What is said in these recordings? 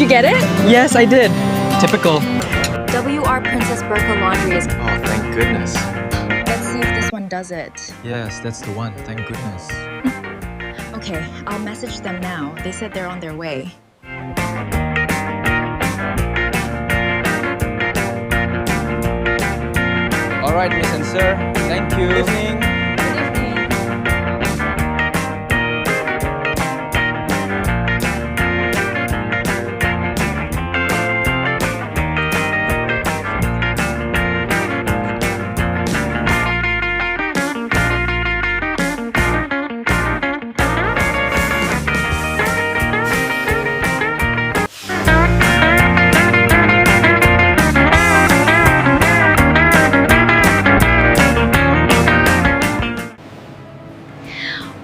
you get it? Yes, I did. Typical. WR Princess Berkah Laundry is... Oh, thank goodness. Let's see if this one does it. Yes, that's the one. Thank goodness. Okay, I'll message them now. They said they're on their way. All right, Miss and Sir. Thank you. Good evening.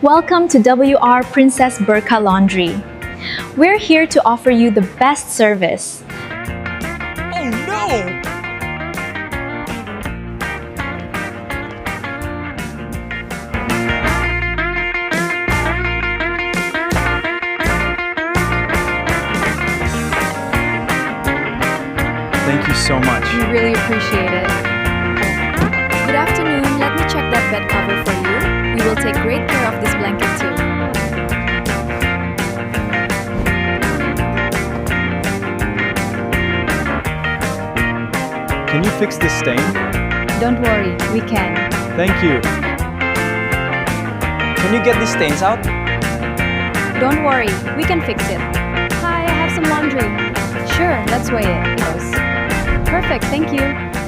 Welcome to WR Princess Berkah Laundry. We're here to offer you the best service. Oh no! Thank you so much. We really appreciate it. Good afternoon. Let me check that bed cover for you. We will take great care of this blanket too. Can you fix this stain? Don't worry, we can. Thank you. Can you get these stains out? Don't worry, we can fix it. Hi, I have some laundry. Sure, let's weigh it. Perfect, thank you.